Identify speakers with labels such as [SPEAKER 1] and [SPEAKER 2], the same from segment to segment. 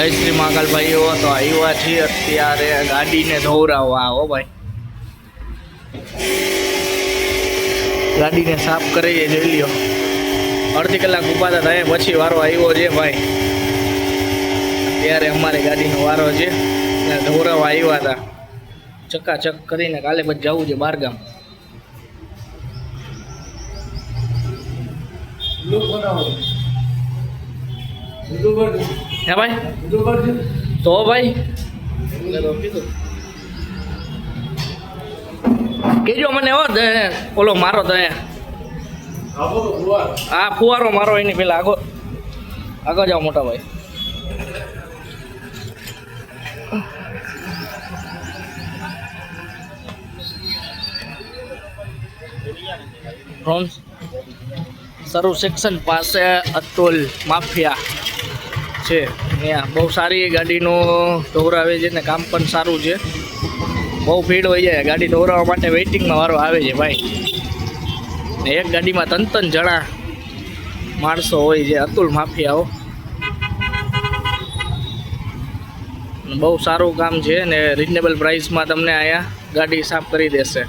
[SPEAKER 1] જય શ્રી મહાકાલ ભાઈઓ. તો આવ્યા છીએ અત્યારે ગાડીને ધોવરાવવા. હો ભાઈ, ગાડીને સાફ કરીએ. જોઈ લ્યો, અડધી કલાક ઊભા હતા પછી વારો આવ્યો છે ભાઈ. ત્યારે અમારે ગાડીનો વારો છે, ધોવરાવવા આવ્યા હતા. ચકાચક કરીને કાલે પછી જવું છે બહારગામ. હે ભાઈ, તો ભાઈ કેજો મને. હો ઓલો મારો તો હા ફુવારો મારો એની પેલા આગળ જાઓ મોટા ભાઈ. સર્વ સેક્શન પાસે અતુલ માફિયા છે. ત્યાં બહુ સારી ગાડીનો ધોવરાવે છે ને કામ પણ સારું છે. બહુ ભીડ હોય જાય ગાડી ધોવરાવવા માટે. વેઇટિંગમાં વારો આવે છે ભાઈ. ને એક ગાડીમાં ત્રણ જણા માણસો હોય છે. અતુલ માફિયાઓ બહુ સારું કામ છે ને રિઝનેબલ પ્રાઇસમાં તમને અહીંયા ગાડી સાફ કરી દેશે.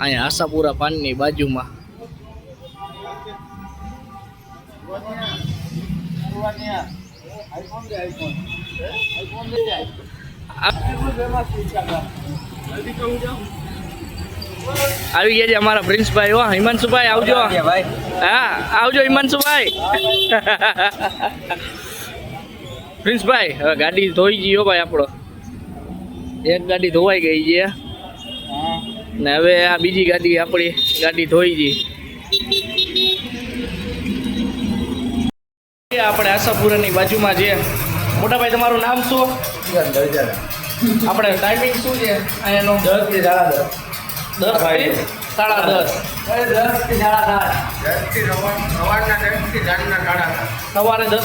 [SPEAKER 1] અહીંયા આશાપુરા પાનની બાજુમાં. આવી ગયા છે અમારા પ્રિન્સભાઈ. હો હિમાંશુભાઈ આવજો. હા આવજો હિમાંશુભાઈ. પ્રિન્સભાઈ હવે ગાડી ધોઈ ગઈ. ભાઈ આપણો એક ગાડી ધોવાઈ ગઈ છે ને હવે આ બીજી ગાડી આપણી ગાડી ધોઈ ગઈ. આપણે આશાપુરાની બાજુમાં છે. મોટાભાઈ તમારું નામ શું? આપણે ટાઈમિંગ શું છે અહીંયાનો? 10 થી 10:30. 10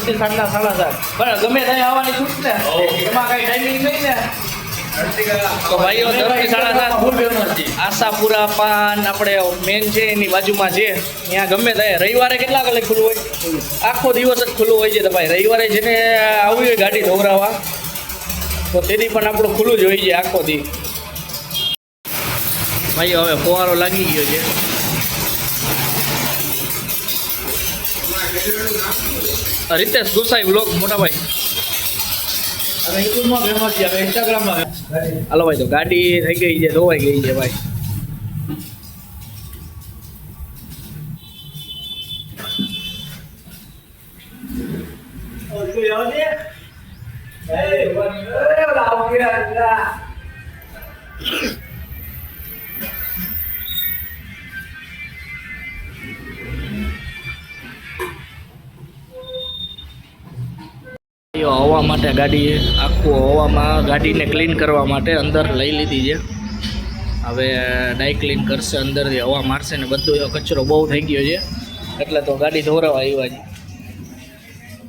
[SPEAKER 1] થી સાંજના 7:30. બરાબર, ગમે ત્યાં આવવાની છૂટ ને, એમાં કઈ ટાઈમિંગ નહીં ને. તો ભાઈઓ 10 થી 7:30 આશાપુરા પાન આપણે મેન છે એની બાજુમાં છે. ત્યાં ગમે ત્યાં રવિવારે કેટલા કલાક ખુલ્લું હોય? આખો દિવસ જ ખુલ્લું હોય છે. તો ભાઈ રવિવારે જેને આવવી હોય ગાડી ધોવરાવવા તો તેથી પણ આપણું ખુલ્લું જ હોય છે આખો દી. ભાઈઓ હવે ફુવારો લાગી ગયો છે. રીતેશ ગોસાઈ વ્લોગ મોટાભાઈ. હાલો ભાઈ, તો ગાડી થઈ ગઈ છે, ધોવાઈ ગઈ છે ભાઈ. હવા માટે ગાડી આખું હવામાં ગાડીને ક્લીન કરવા માટે અંદર લઈ લીધી છે. હવે ડાઈ ક્લીન કરશે, અંદરથી હવા મારશે ને બધો કચરો બહુ થઈ ગયો છે એટલે તો ગાડી ધોરાવા આવ્યા છે.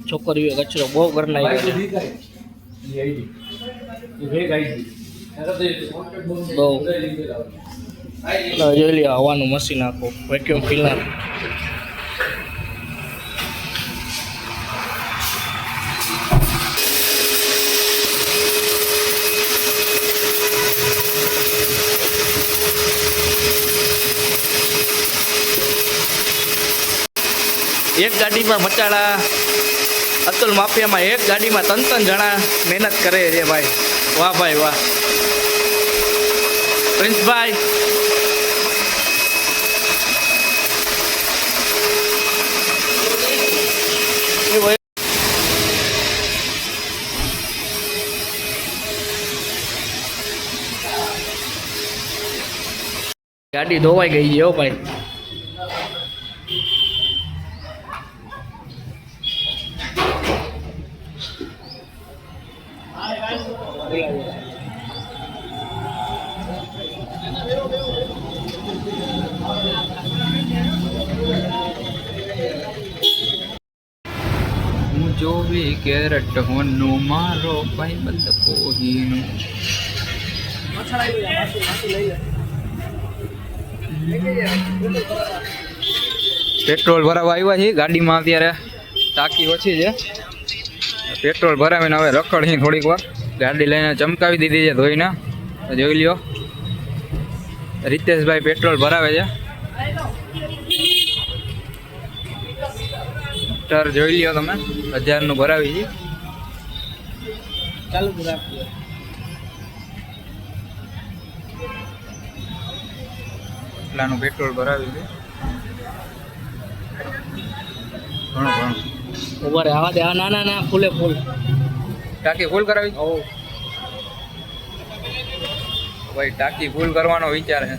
[SPEAKER 1] છોકરીઓ કચરો બહુ કરી નાખ્યો છે બહુ. જોઈ લે હવાનું મશીન આખું વેક્યુમ ક્લીનર. એક ગાડીમાં મચાડા અતુલ માફિયામાં એક ગાડીમાં 3 જણા મહેનત કરે છે ભાઈ. વાહ ભાઈ વાહ. પ્રિન્સભાઈ ગાડી ધોવાઈ ગઈ છે. હો ભાઈ,
[SPEAKER 2] जो भी कैरेट होनो मारो भाई बंद कोहीनो પેટ્રોલ ભરાવા આવ્યા છીએ ગાડીમાં. અત્યારે ટાંકી ઓછી છે. પેટ્રોલ ભરાવીને હવે રખડી થોડીક વાર. ગાડી લઈને ચમકાવી દીધી છે ધોઈને. જોઈ લ્યો રીતેશભાઈ પેટ્રોલ ભરાવે છે. ટર જોઈ લ્યો તમે 1000નું ભરાવી છે.
[SPEAKER 1] ચાલુ જ રાખજો.
[SPEAKER 2] એટલાનું પેટ્રોલ ભરાવી છે. ઘણું ઘણું
[SPEAKER 1] ઉભા રે આવા દે. આ ના ના ના ફૂલે ફૂલ.
[SPEAKER 2] ટાંકી ફૂલ કરાવી.
[SPEAKER 1] ઓ
[SPEAKER 2] ભાઈ ટાંકી ફૂલ કરવાનો વિચાર છે.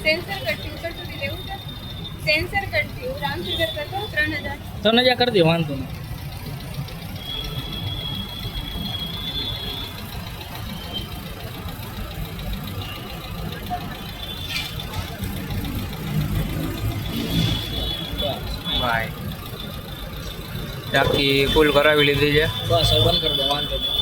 [SPEAKER 3] સેન્સર કરતી ઉપર સુધી લેવું છે. સેન્સર કરતી રામનગર કરતો 3000.
[SPEAKER 1] 3000 કરી દે વાંધો નહીં.
[SPEAKER 2] ભાઈ ટાંકી ફૂલ કરાવી લીધી છે.
[SPEAKER 1] બસ હવે બંધ કરી દો વાંધો નહીં.